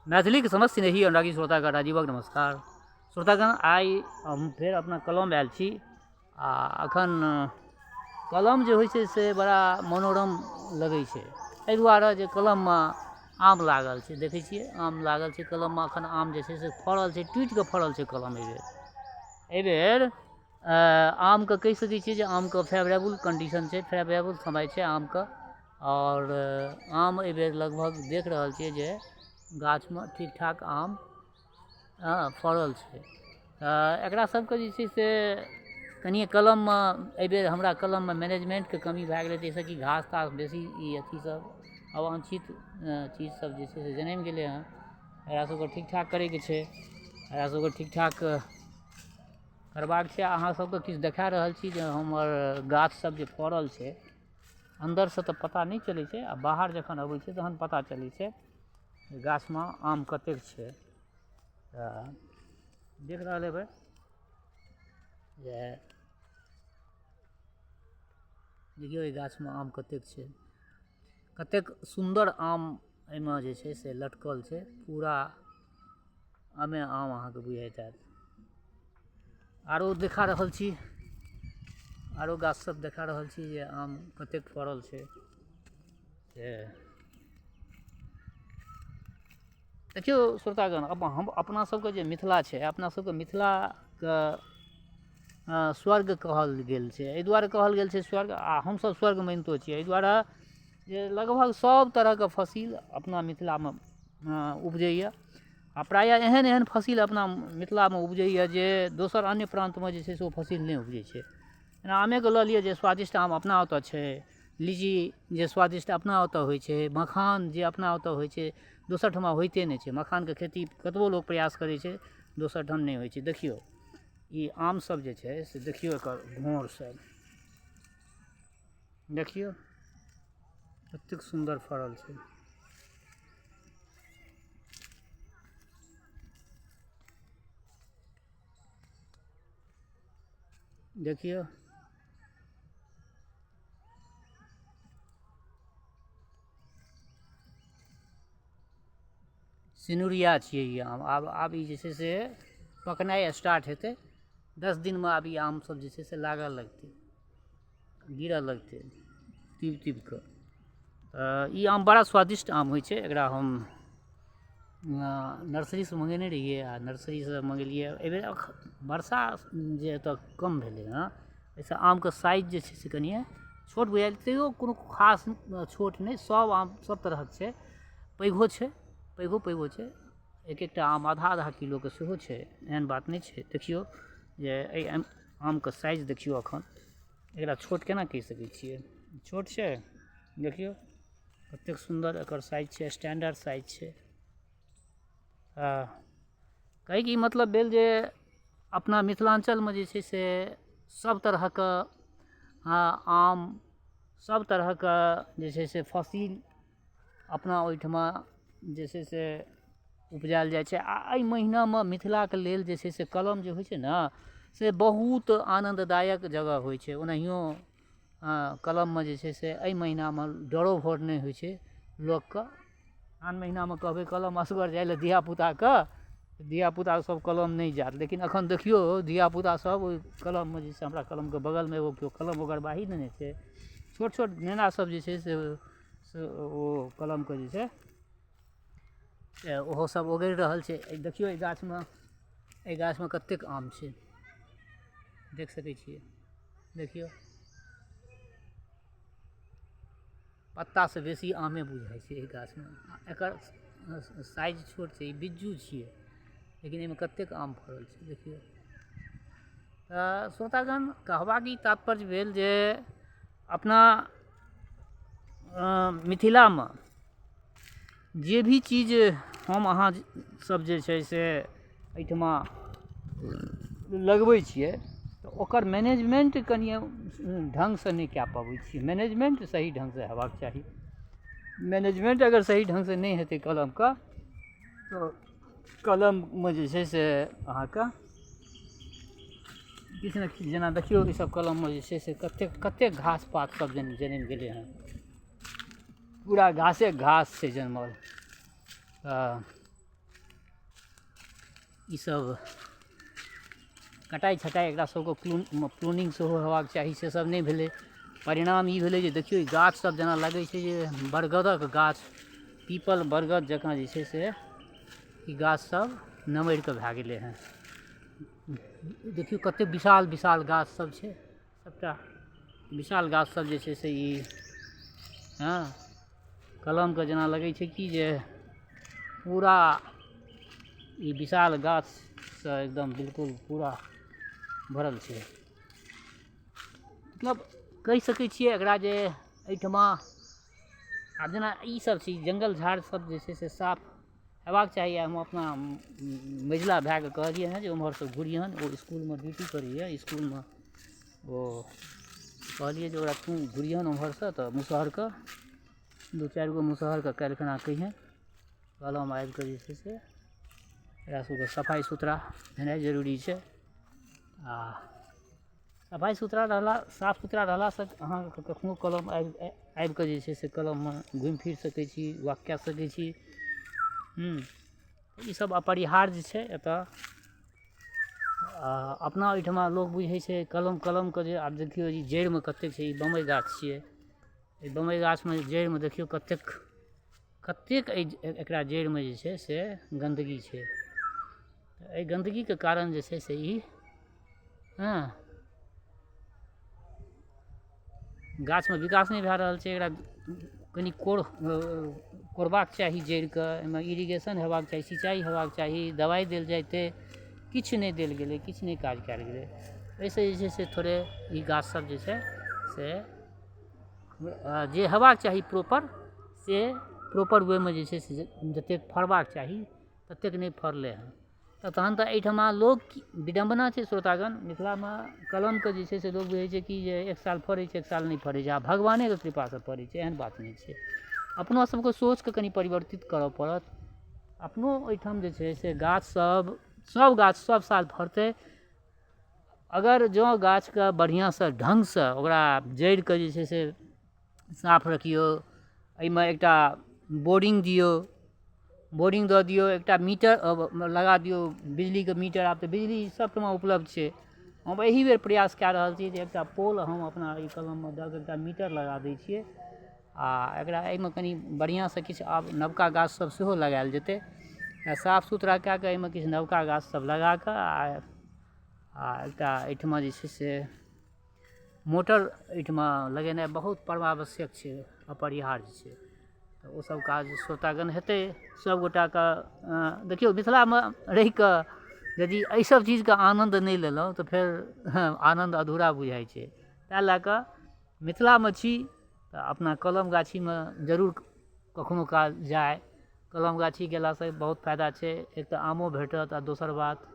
मैथिली के समस्त स्नेही अनुरागी श्रोतागण राजीवक नमस्कार। श्रोतागण आइ हम फेर अपना कलम आयल छी आ अखन कलम जे होइ छै से बड़ा मनोरम लगै छै, एहि दुआरे जे कलममे आम लागल छै, देखै छियै आम लागल छै कलममे। अखन आम जे छै से फड़ल छै, टुटि कऽ फड़ल छै कलम एहिबेर आमके कहि सकै छियै जे आमके फेवरेबल कंडीशन छै, फेवरेबल समय छै आमके। और आम एहिबेर लगभग देख रहल छियै जे गाछमे ठीक ठाक आम फड़ल छै। एकरा सबके जे छै से कनिए कलममे एहिबेर हमरा कलममे मैनेजमेंटके कमी भए गेलै, जाहिसँ कि घास तास बेसी ई अथीसब अवांछित चीजसब जे छै से जनमि गेलै हँ। एकरा सबके ठीक ठाक करैके छै, एकरा सबके ठीक ठाक करबाक छै। अहाँ सबके किछु देखा रहल छी जे हमर गाछसब जे फड़ल छै, अन्दरसँ तऽ पता नहि चलै छै, आ बाहर जखन अबै छै तहन पता चलै छै गाछमे आम कतेक छै। तऽ देख रहल हेबै जे देखियौ एहि गाछमे आम कतेक छै, कतेक सुन्दर आम एहिमे जे छै से लटकल छै। पूरा आमे आम अहाँके बुझाइत हैत। आरो देखा रहल छी, आरो गाछ सब देखा रहल छी जे आम कतेक फड़ल छै से देखियौ। श्रोतागण हम अपना सबके जे मिथिला छै, अपना सबके मिथिलाके स्वर्ग कहल गेल छै। एहि दुआरे कहल गेल छै स्वर्ग, आ हमसब स्वर्ग मानितो छियै। एहि दुआरे जे लगभग सब तरहके फसिल अपना मिथिलामे उपजैए, आ प्रायः एहन एहन फसिल अपना मिथिलामे उपजैए जे दोसर अन्य प्रान्तमे जे छै से ओ फसिल नहि उपजै छै। जेना आमेके लऽ लिअ, जे स्वादिष्ट आम अपना ओतऽ छै, लीची जे स्वादिष्ट अपना ओतऽ होइ छै, मखान जे अपना ओतऽ होइ छै, दोसर ठमा होइते नहि छै। मखानके खेती कतबो लोक प्रयास करै छै, दोसर ठाम नहि होइ छै। देखियौ ई आमसब जे छै से देखियौ, एकर घोंरसब देखियौ कतेक सुन्दर फड़ल छै। देखियौ सिनुरिया छियै ई आम। आब ई जे छै से पकनाइ स्टार्ट हेतै। 10 दिनमे आब ई आमसब जे छै से लागऽ लगतै, गिरऽ लगतै तीब तीब कऽ। ई आम बड़ा स्वादिष्ट आम होइ छै। एकरा हम नर्सरीसँ मँगेने रहिए, आ नर्सरीसँ मँगेलिए एहिबेर। वर्षा जे एतऽ कम भेलै हँ, एहिसँ आमके साइज जे छै से कनिए छोट बुझाएल, तैओ कोनो खास छोट नहि। सब आम सब तरहके छै, पैघो छै, पैघो छै। एक एकटा आम आधा आधा किलोके सेहो छै, एहन बात नहि छै। देखियौ जे एहि आमके साइज देखियौ, एखन एकरा छोट केना कहि सकै छियै, छोट छै। देखियौ कतेक सुन्दर एकर साइज छै, स्टैण्डर्ड साइज छै। कहैके ई मतलब भेल जे अपना मिथिलाञ्चलमे जे छै से सब तरहके आम, सब तरहके जे छै से फसिल अपना ओहिठमा जे छै से उपजाएल जाइ छै। आ एहि महिनामे मिथिलाके लेल जे छै से कलम जे होइ छै ने, से बहुत आनन्ददायक जगह होइ छै। ओनाहिओ कलममे जे छै से एहि महिनामे डरो भर नहि होइ छै लोकके। आन महिनामे कहबै कलम असगर जाइ लए धियापुताके, धियापुतासब कलम नहि जाएत। लेकिन एखन देखियौ धियापुतासब ओहि कलममे जे छै, हमरा कलमके बगलमे एगो केओ कलम ओगरबाही देने छै। छोट छोट नेनासब जे छै से ओ कलमके जे छै ओहो सब ओगरि रहल छै। देखियौ एहि गाछमे कतेक आम छै, देख सकै छियै। देखियौ पत्तासँ बेसी आमे बुझाइ छै एहि गाछमे। एकर साइज छोट छै, ई बिज्जू छियै, लेकिन एहिमे कतेक आम फड़ल छै देखियौ। तऽ श्रोतागण कहबाक ई तात्पर्य भेल जे अपना मिथिलामे जे भी चीज हम अहाँ सब जे छै से एहिठमा लगबै छियै, तऽ ओकर मैनेजमेंट कनिए ढङ्गसँ नहि कऽ पबै छियै। मैनेजमेंट सही ढङ्गसँ हेबाक चाही। मैनेजमेंट अगर सही ढङ्गसँ नहि हेतै कलमके, तऽ कलममे जे छै से अहाँके किछु ने किछु, जेना देखियौ ईसब कलममे जे छै से कतेक घास पात सब जनमि गेलै हँ। पूरा घासे घास छै जनमल। ई सब कटाई छटाई एकरा सबके प्रूनिंग सेहो हेबाक चाही, से सब नहि भेलै। परिणाम ई भेलै जे देखियौ ई गाछ सब जेना लगै छै जे बरगदक गाछ, पीपल बरगद जकाँ जे छै से ई गाछ सब नमरि कऽ भए गेलै हँ। देखियौ कतेक विशाल विशाल गाछ सब छै, सबटा विशाल गाछ सब जे छै से ई हँ कलमके जेना लगै छै कि जे पूरा ई विशाल गाछसँ एकदम बिल्कुल पूरा भरल छै। मतलब कहि सकै छियै एकरा जे एहिठमा आब जेना ई सब चीज जङ्गल झाड़ सब जे छै से साफ हेबाक चाही। हम अपना मझिला भायके कहलियै हँ जे ओम्हरसँ घुरिहन, ओ इसकुलमे ड्यूटी करैए, इसकुलमे ओ कहलियै जे ओकरा तू घुरिहन ओम्हरसँ तऽ मुसहरके 2-4 गो मुसहरके काल्हि खना कहिहेँ कलम आबि कऽ जे छै से एकरा सबके सफाइ सुथरा भेनाइ जरूरी छै। आ सफाइ सुथरा रहला, साफ सुथरा रहलासँ अहाँके कखनो कलम आबि कऽ जे छै से कलममे घुमि फिर सकै छी, वाक कए सकै छी। ई सब अपरिहार्य छै एतऽ। अपना ओहिठमा लोक बुझै छै कलमके जे आब देखियौ ई जड़िमे कतेक छै, ई बम्बइ गाछ छियै, ई बम्बइ गाछमे जड़िमे देखियौ कतेक एकरा जड़िमे जे छै से गन्दगी छै। एहि गन्दगीके कारण जे छै से ई गाछमे विकास नहि भए रहल छै। एकरा कनि कोड़बाक चाही जड़िके, एहिमे इरिगेशन हेबाक चाही, सिंचाइ हेबाक चाही, दवाइ देल जाइते, किछु नहि देल गेलै, किछु नहि काज कयल गेलै। एहिसँ जे छै से थोड़े ई गाछ सब जे छै से जे हेबाक चाही प्रॉपर, से प्रॉपर वेमे जे छै से जतेक फड़बाक चाही ततेक नहि फड़लै हँ। तहन तऽ एहिठमा लोक विडम्बना छै श्रोतागण, मिथिलामे कलमके जे छै से लोक बुझै छै कि जे 1 साल फड़ै छै 1 साल नहि फड़ै छै, आ भगवानेके कृपासँ फड़ै छै, एहन बात नहि छै। अपनो सबके सोचके कनि परिवर्तित करऽ पड़त। अपनो ओहिठाम जे छै से गाछ सब गाछ सब साल फड़तै, अगर जँ गाछके बढ़िआँसँ ढङ्गसँ ओकरा जड़िके जे छै से साफ रखियौ, एहिमे एकटा बोरिंग दियौ, बोरिंग दऽ दियौ, एकटा मीटर लगा दियौ, बिजलीके मीटर, आब तऽ बिजली सबठमा उपलब्ध छै। हम एही बेर प्रयास कए रहल छी जे एकटा पोल हम अपना ई कलममे दऽ कऽ एकटा मीटर लगा दै छियै, आ एकरा एहिमे कनि बढ़िआँसँ किछु आब नवका गाछ सब सेहो लगायल जेतै। साफ सुथरा कए कऽ एहिमे किछु नवका गाछ सब लगा कऽ आ एकटा एहिठमा जे छै से मोटर एहिठमा लगेनाइ बहुत परमावश्यक छै, अपरिहार्य छै। तऽ ओसब काज श्रोतागण हेतै सबगोटाके। देखियौ मिथिलामे रहि कऽ यदि एहिसब चीजके आनन्द नहि लेलहुँ तऽ फेर आनन्द अधूरा बुझाइ छै। ताहि लए कऽ मिथिलामे छी तऽ अपना कलम गाछीमे जरूर कखनो काल जाय। कलम गाछी गेलासँ बहुत फायदा छै, एक तऽ आमो भेटत आ दोसर बात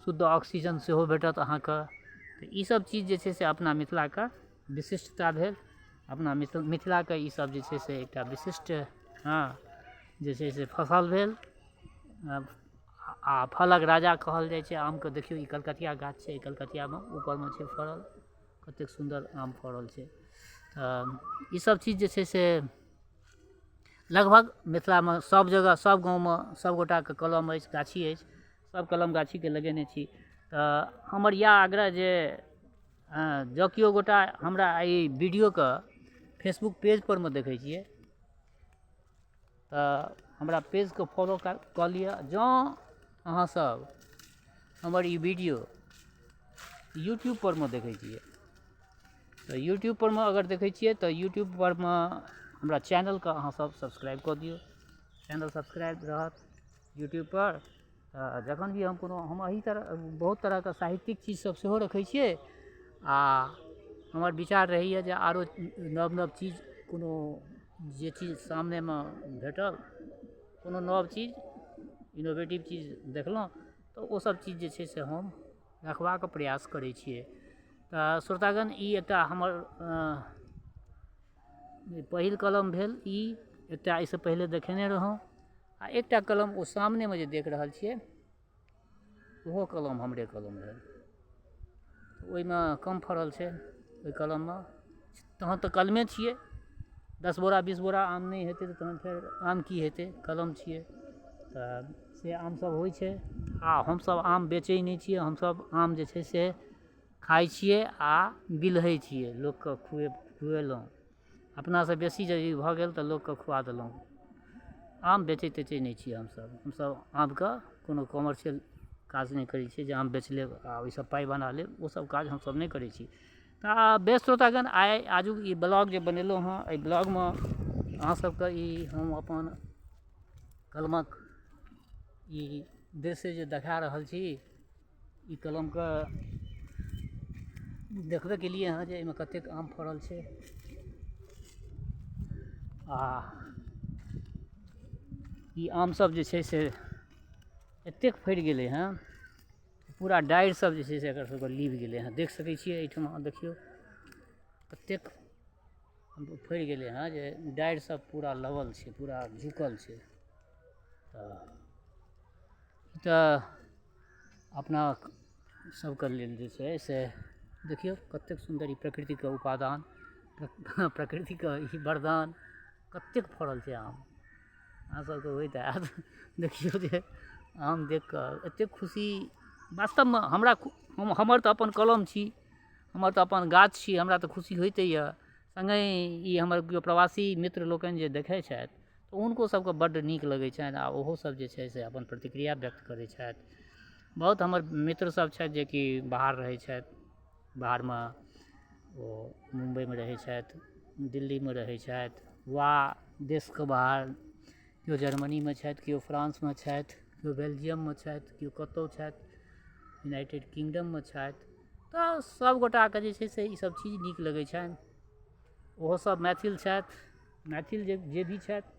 शुद्ध ऑक्सीजन सेहो भेटत अहाँके। तऽ ईसब चीज जे छै से अपना मिथिलाके विशिष्टता भेल। अपना मिथिलाके ईसब जे छै से एकटा विशिष्ट जे छै से फसल भेल। आ फलक राजा कहल जाइ छै आमके। देखियौ ई कलकतिया गाछ छै, कलकतियामे ऊपरमे छै फड़ल, कतेक सुन्दर आम फड़ल छै। ईसब चीज जे छै से लगभग मिथिलामे सब जगह सब गाँवमे सबगोटाके कलम अछि, गाछी अछि, सब कलम गाछीके लगेने छी। तऽ हमर इएह आग्रह जे जँ केओ गोटा हमरा एहि वीडियोके फेसबुक पेजपर मे देखै छियै तऽ हमरा पेजके फॉलो कऽ लिअ। जँ अहाँसब हमर ई वीडियो यूट्यूबपर मे देखै छियै तऽ यूट्यूबपर मे अगर देखै छियै तऽ यूट्यूबपर मे हमरा चैनलके अहाँसब सब्सक्राइब कऽ दियौ। चैनल सब्सक्राइब रहत यूट्यूबपर। जखन भी हम एही तरह बहुत तरहके साहित्यिक चीज सब सेहो रखै छियै, आ हमर विचार रहैए जे आरो नव नव चीज कोनो जे चीज सामनेमे भेटल, कोनो नव चीज इनोवेटिव चीज देखलहुँ तऽ ओसब चीज जे छै से हम रखबाक प्रयास करै छियै। तऽ श्रोतागण ई एकटा हमर पहिल कलम भेल। ई एकटा एहिसँ पहिले देखेने रहौं, आ एकटा कलम ओ सामनेमे जे देख रहल छियै ओहो कलम हमरे कलम रहै। ओहिमे कम फड़ल छै ओहि कलममे। तहन तऽ कलमे छियै, 10 बोरा 20 बोरा आम नहि हेतै तऽ तहन फेर आम की हेतै, कलम छियै। तऽ से आमसब होइ छै। आ हमसब आम बेचै नहि छियै, हमसब आम जे छै से खाइ छियै आ बिलहै छियै, लोकके खुएलहुँ। अपनासँ बेसी यदि भऽ गेल तऽ लोकके खुआ देलहुँ। आम बेचै तेचै नहि छियै हमसब आमके कोनो कमर्शियल काज नहि करै छियै जे आम बेच लेब आ ओहिसँ पाइ बना लेब, ओसब काज हमसब नहि करै छी। तऽ बेस श्रोतागण, आजुक ई ब्लॉग जे बनेलहुँ हँ, एहि ब्लॉगमे अहाँ सबके ई हम अपन कलमक ई दृश्य जे देखा रहल छी, ई कलमके देखबे केलिए हँ जे एहिमे कतेक आम फड़ल छै। आ ई आम सब जे छै से एतेक फड़ि गेलै हँ, पूरा डाढ़ि सब जे छै से एकर सबके लीभ गेलै हँ। देख सकै छियै एहिठाम, देखियौ कतेक फड़ि गेलै हँ जे डाढ़ि सब पूरा लगल छै, पूरा झुकल छै। तऽ अपना सबके लेल जे छै से देखियौ कतेक सुन्दर ई प्रकृतिके उपादान, प्रकृतिके ई वरदान, कतेक फड़ल छै आम। अहाँ सबके होइत हैत देखियौ जे आम देखिकऽ एतेक खुशी, वास्तवमे हमर तऽ अपन कलम छी, हमर तऽ अपन गाछ छी, हमरा तऽ खुशी होइते यऽ। सङ्गे ई हमर केओ प्रवासी मित्र लोकनि जे देखै छथि तऽ हुनको सबके बड्ड नीक लगै छनि, आ ओहो सब जे छै से अपन प्रतिक्रिया व्यक्त करै छथि। बहुत हमर मित्र सब छथि जेकि बाहर रहै छथि, बाहरमे ओ मुम्बइमे रहै छथि, दिल्लीमे रहै छथि, वा देशके बाहर केओ जर्मनीमे छथि, केओ फ्रांसमे छथि, केओ बेल्जियममे छथि, केओ कतहु छथि, यूनाइटेड किंगडममे छथि। तऽ सभगोटाके जे छै से ईसब चीज नीक लगै छनि। ओहो सब मैथिल छथि, मैथिल जे भी छथि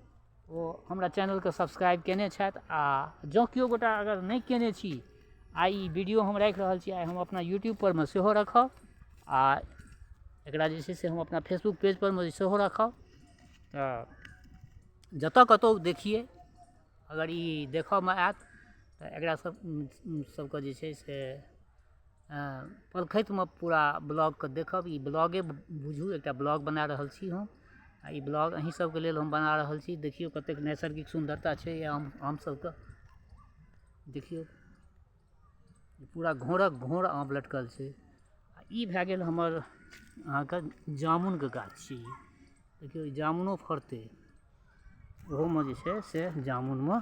ओ हमरा चैनलके सब्सक्राइब कयने छथि। आ जँ केओ गोटा अगर नहि कयने छी, आइ ई वीडियो हम राखि रहल छी, आइ हम अपना यूट्यूबपर मे सेहो रखब, आ एकरा जे छै से हम अपना फेसबुक पेजपर मे सेहो रखब। तऽ जतऽ कतहु देखिए, अगर ई देखऽमे आयत तऽ एकरा सबके जे छै से पलखतिमे पूरा ब्लॉगके देखब। ई ब्लॉगे बुझू, एकटा ब्लॉग बना रहल छी हम, आ ई ब्लॉग अहीं सबके लेल हम बना रहल छी। देखियौ कतेक नैसर्गिक सुन्दरता छै आम सबके, देखियौ पूरा घोरक घोर आम लटकल छै। आ ई भए गेल हमर अहाँके जामुनके गाछ छी, देखियौ ई जामुनो फड़तै, ओहोमे जे छै से जामुनमे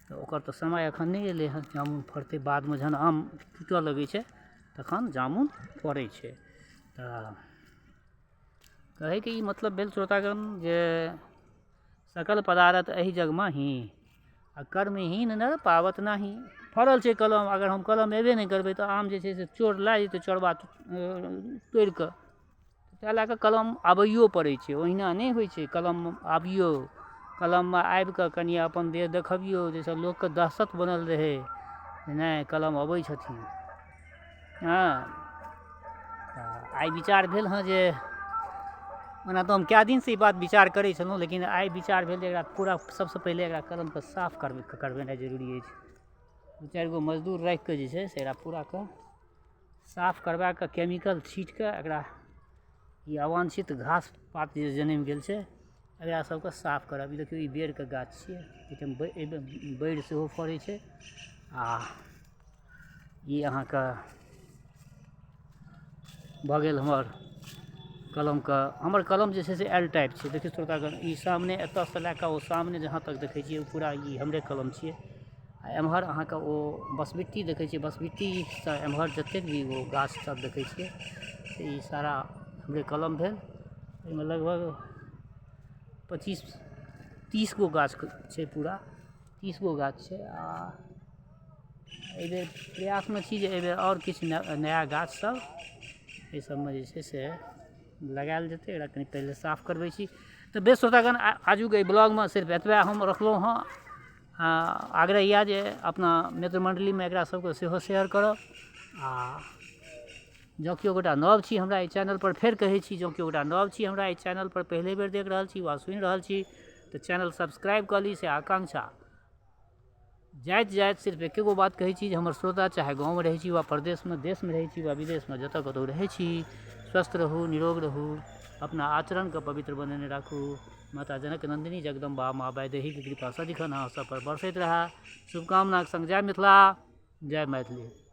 तऽ ओकर तऽ समय एखन नहि एलै हँ, जामुन फड़तै बादमे, जहन आम टूटऽ लगै छै तखन जामुन फड़ै छै। तऽ कहैके ई मतलब भेल श्रोतागण जे सकल पदारथ एहि जग माही, आ कर्महीन नर पावत नाही। फड़ल छै कलम, अगर हम कलम अयबे नहि करबै तऽ आम जे छै से चोर लए जेतै, चोरबा तोड़ि कऽ। तैँ लए कऽ कलम आबैयो पड़ै छै, ओहिना नहि होइ छै कलम आबियौ, कलममे आबि कऽ कनि अपन देह देखबियौ, जाहिसँ लोकके दहशत बनल रहै नहि कलम अबै छथिन। हँ, आइ विचार भेल हँ जे, ओना तऽ हम कए दिनसँ ई बात विचार करै छलहुँ, लेकिन आइ विचार भेल जे एकरा पूरा सबसँ पहिले एकरा कलमके साफ करबेनाइ जरूरी अछि। 2-4 गो मजदूर राखि कऽ जे छै से एकरा पूराके साफ करबा कऽ, केमिकल छीट कऽ एकरा ई अवांछित घास पात जे जनमि गेल छै एकरा सबके साफ करब। ई देखियौ ई बेरके गाछ छियै, एहिमे बैर सेहो फड़ै छै। आ ई अहाँके भऽ गेल हमर कलमके, हमर कलम जे छै से एल टाइप छै। देखियौ श्रोतागण, ई सामने एतऽसँ लए कऽ ओ सामने जहाँ तक देखै छियै पूरा ई हमरे कलम छियै। आ एम्हर अहाँके ओ बसबिट्टी देखै छियै, बसबिट्टीसँ एम्हर जतेक भी ओ गाछ सब देखै छियै से ई सारा हमरे कलम भेल। एहिमे लगभग 25-30 गो गाछ छै, पूरा 30 गो गाछ छै। आ एहिबेर प्रयासमे छी जे एहिबेर आओर किछु नया गाछ सब एहि सबमे जे छै से लगायल जेतै। एकरा कनि पहिले साफ करबै छी। तऽ बेस श्रोतागण, आजुक एहि ब्लॉगमे सिर्फ एतबे हम रखलहुँ हँ। आग्रह यऽ जे अपना मित्र मण्डलीमे एकरा सबके सेहो शेयर करब। आ जँ केओ गोटा नव छी हमरा एहि चैनलपर, फेर कहै छी जँ केओ गोटा नव छी हमरा एहि चैनलपर, पहिले बेर देख रहल छी वा सुनि रहल छी, तऽ चैनल सब्सक्राइब कऽ ली। से आकांक्षा जाइत जाइत सिर्फ एके गो बात कहै छी जे हमर श्रोता चाहे गाँवमे रहै छी वा परदेशमे, देशमे रहै छी वा विदेशमे, जतऽ कतहु रहै छी, स्वस्थ रहू, निरोग रहू, अपना आचरणके पवित्र बनेने राखू। माता जनक नंदिनी जगदम्बा माँ वैदेही की कृपा सदिखन अहाँ सब पर बरसैत रहा। शुभकामनाक संग जय मिथिला, जय मैथिली।